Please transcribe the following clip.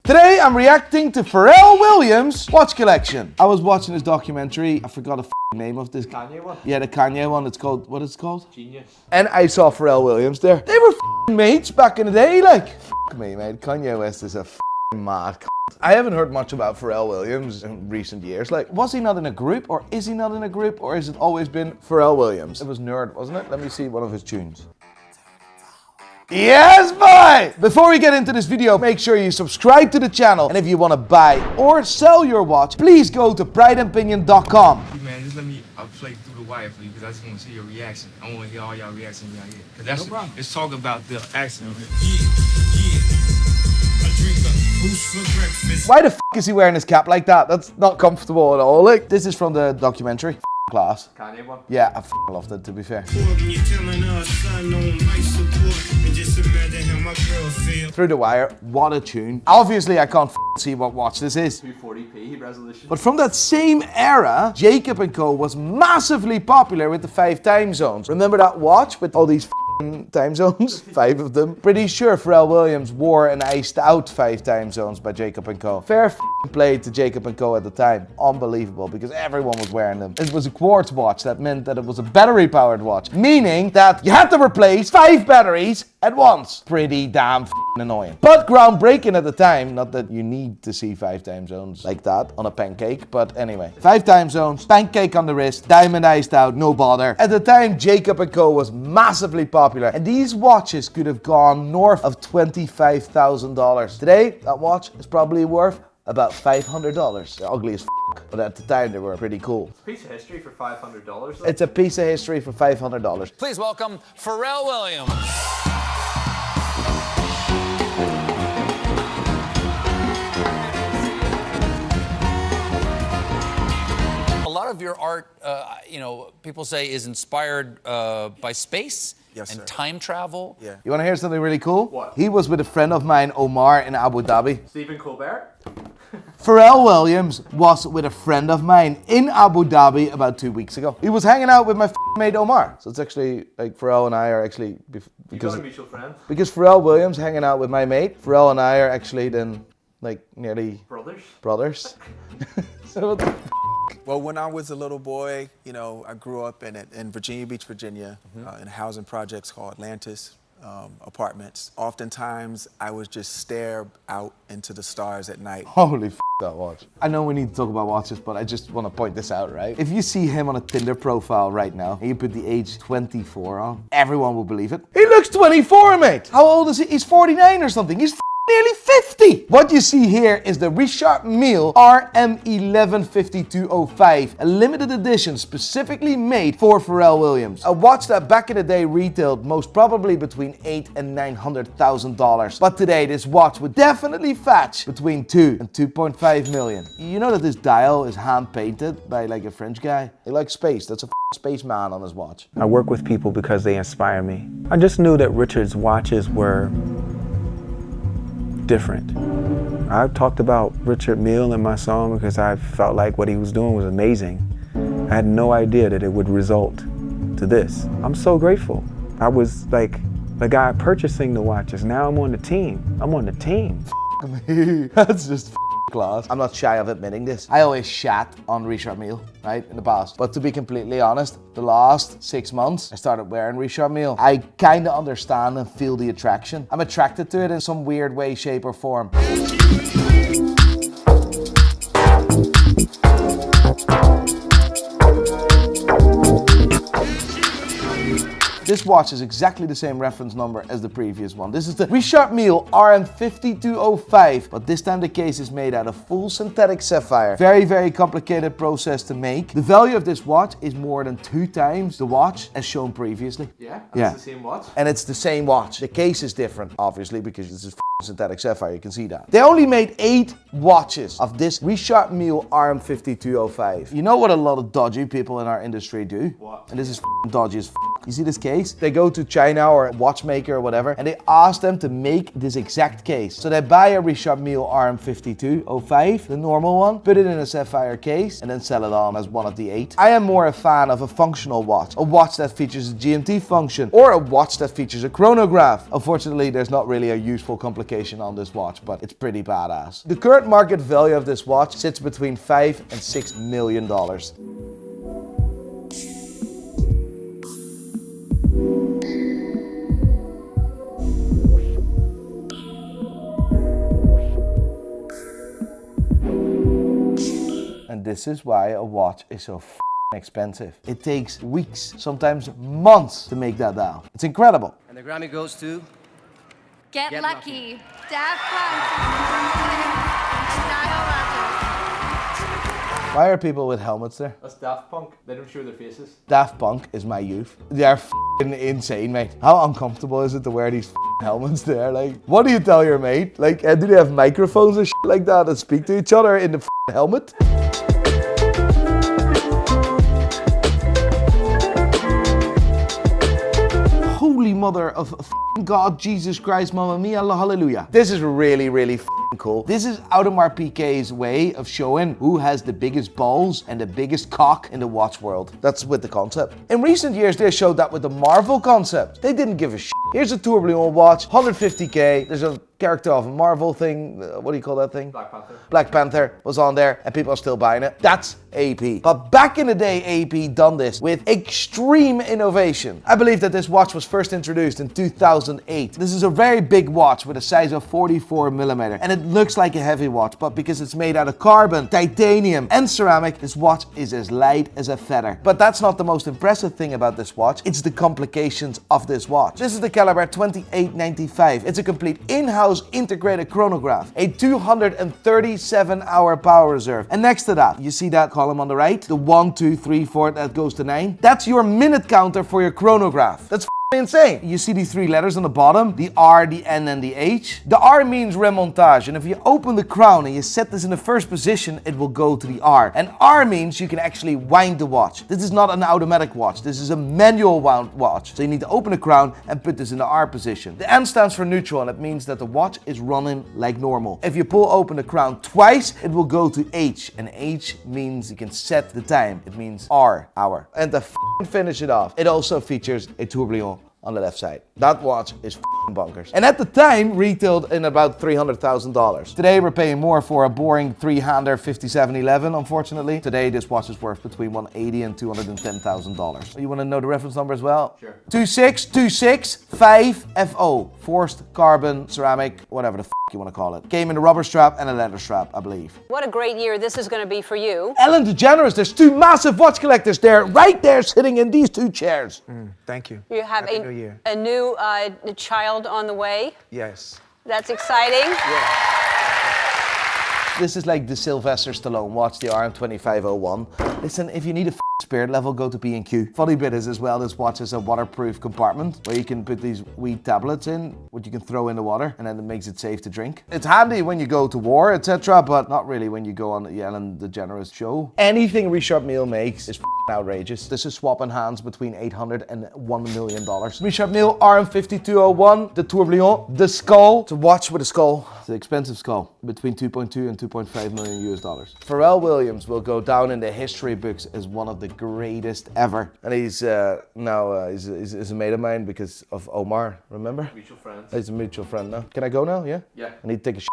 Today I'm reacting to Pharrell Williams' watch collection. I was watching this documentary, I forgot the name of this. Kanye one? Yeah, the Kanye one. It's called, what is it called? Genius. And I saw Pharrell Williams there. They were mates back in the day, like. Me, mate. Kanye West is a mad. I haven't heard much about Pharrell Williams in recent years. Like, was he not in a group, or is he not in a group, or has it always been Pharrell Williams? It was Nerd, wasn't it? Let me see one of his tunes. Yes, boy! Before we get into this video, make sure you subscribe to the channel. And if you want to buy or sell your watch, please go to prideandpinion.com. Man, just let me play through the wire for you because I just want to see your reaction. I want to hear all y'all reactions y'all hear. Because that's, no problem. Let's talk about the accident. Why the f is he wearing his cap like that? That's not comfortable at all. Like, this is from the documentary. Class. Kanye one? Yeah, I loved it, to be fair. Through the Wire, what a tune. Obviously, I can't see what watch this is. 240p resolution. But from that same era, Jacob & Co. was massively popular with the 5 time zones. Remember that watch with all these time zones? 5 of them. Pretty sure Pharrell Williams wore an iced out 5 time zones by Jacob & Co. Fair play to Jacob & Co. at the time. Unbelievable, because everyone was wearing them. It was a quartz watch. That meant that it was a battery powered watch, meaning that you had to replace 5 batteries at once. Pretty damn annoying. But groundbreaking at the time. Not that you need to see 5 time zones like that on a pancake, but anyway. 5 time zones, pancake on the wrist, diamond iced out, no bother. At the time, Jacob & Co. was massively popular, and these watches could have gone north of $25,000. Today, that watch is probably worth about $500. They're ugly as but at the time they were pretty cool. It's a piece of history for $500. It's a piece of history for $500. Please welcome Pharrell Williams. A lot of your art, people say is inspired by space. Yes, and sir. Time travel. Yeah. You want to hear something really cool? What? He was with a friend of mine, Omar, in Abu Dhabi. Stephen Colbert? Pharrell Williams was with a friend of mine in Abu Dhabi about 2 weeks ago. He was hanging out with my mate Omar. So it's actually like Pharrell and I are actually You got a mutual friend? because Pharrell Williams hanging out with my mate. Pharrell and I are actually then like nearly brothers. So what the Well, when I was a little boy, I grew up in Virginia Beach, Virginia, in housing projects called Atlantis apartments. Oftentimes, I would just stare out into the stars at night. Holy that watch. I know we need to talk about watches, but I just want to point this out, right? If you see him on a Tinder profile right now, and you put the age 24 on, everyone will believe it. He looks 24, mate! How old is he? He's 49 or something. He's nearly 50! What you see here is the Richard Mille RM115205, a limited edition specifically made for Pharrell Williams. A watch that back in the day retailed most probably between $800,000 and $900,000. But today this watch would definitely fetch between 2 and 2.5 million. You know that this dial is hand painted by like a French guy? He likes space. That's a spaceman on his watch. I work with people because they inspire me. I just knew that Richard's watches were different. I talked about Richard Mille in my song because I felt like what he was doing was amazing. I had no idea that it would result to this. I'm so grateful. I was like the guy purchasing the watches. Now I'm on the team. I'm on the team. That's just class. I'm not shy of admitting this. I always shat on Richard Mille, right, in the past. But to be completely honest, the last 6 months, I started wearing Richard Mille. I kind of understand and feel the attraction. I'm attracted to it in some weird way, shape, or form. This watch is exactly the same reference number as the previous one. This is the Richard Mille RM5205, but this time the case is made out of full synthetic sapphire. Very, very complicated process to make. The value of this watch is more than 2 times the watch as shown previously. Yeah? Yeah. It's the same watch? And it's the same watch. The case is different, obviously, because this is synthetic sapphire, you can see that. They only made 8 watches of this Richard Mille RM5205. You know what a lot of dodgy people in our industry do? What? And this is dodgy as You see this case? They go to China or a watchmaker or whatever, and they ask them to make this exact case. So they buy a Richard Mille RM5205, the normal one, put it in a sapphire case, and then sell it on as one of the 8. I am more a fan of a functional watch, a watch that features a GMT function, or a watch that features a chronograph. Unfortunately, there's not really a useful complication complication on this watch, but it's pretty badass. The current market value of this watch sits between $5 and $6 million. And this is why a watch is so expensive. It takes weeks, sometimes months to make that dial. It's incredible. And the Grammy goes to... Get Lucky. Daft Punk. And Nile Rodgers. Why are people with helmets there? That's Daft Punk. They don't show their faces. Daft Punk is my youth. They're insane, mate. How uncomfortable is it to wear these helmets there? Like, what do you tell your mate? Like, do they have microphones and like that and speak to each other in the helmet? Holy mother of God, Jesus Christ, Mamma Mia, hallelujah. This is really, really cool. This is Audemars Piguet's way of showing who has the biggest balls and the biggest cock in the watch world. That's with the concept. In recent years, they showed that with the Marvel concept. They didn't give a shit. Here's a tourbillon watch, 150k. There's a character of a Marvel thing. What do you call that thing? Black Panther. Black Panther was on there and people are still buying it. That's AP. But back in the day, AP done this with extreme innovation. I believe that this watch was first introduced in 2008. This is a very big watch with a size of 44 millimeter. And it looks like a heavy watch, but because it's made out of carbon, titanium and ceramic, this watch is as light as a feather. But that's not the most impressive thing about this watch. It's the complications of this watch. This is the caliber 2895. It's a complete in-house integrated chronograph, a 237-hour power reserve. And next to that, you see that column on the right? The 1, 2, 3, 4 that goes to 9? That's your minute counter for your chronograph. That's insane. You see these three letters on the bottom, the R, the N, and the H. The R means remontage, and if you open the crown and you set this in the first position, it will go to the R. And R means you can actually wind the watch. This is not an automatic watch. This is a manual wound watch. So you need to open the crown and put this in the R position. The N stands for neutral, and it means that the watch is running like normal. If you pull open the crown twice, it will go to H, and H means you can set the time. It means R, hour. And to finish it off, it also features a tourbillon on the left side. That watch is bonkers. And at the time, retailed in about $300,000. Today, we're paying more for a boring three-hander 5711, unfortunately. Today, this watch is worth between $180,000 and $210,000. You want to know the reference number as well? Sure. 26265FO. Forced carbon, ceramic, whatever the you want to call it. Came in a rubber strap and a leather strap, I believe. What a great year this is going to be for you. Ellen DeGeneres, there's two massive watch collectors there, right there sitting in these two chairs. Thank you. You have Happy New Year. a new child on the way. Yes. That's exciting. Yeah. This is like the Sylvester Stallone watch, the RM2501. Listen, if you need a spirit level, go to B&Q. Funny bit is as well, this watch has a waterproof compartment where you can put these wee tablets in, which you can throw in the water, and then it makes it safe to drink. It's handy when you go to war, etc., but not really when you go on the Ellen DeGeneres show. Anything Richard Mille makes is outrageous. This is swapping hands between $800 and $1 million. Richard Mille RM5201, the tourbillon, the skull. It's a watch with a skull. It's an expensive skull, between 2.2 and 2.5 million US dollars. Pharrell Williams will go down in the history books as one of the greatest ever. And he's now he's a mate of mine because of Omar, remember? Mutual friends. He's a mutual friend now. Can I go now? Yeah? Yeah. I need to take a shit.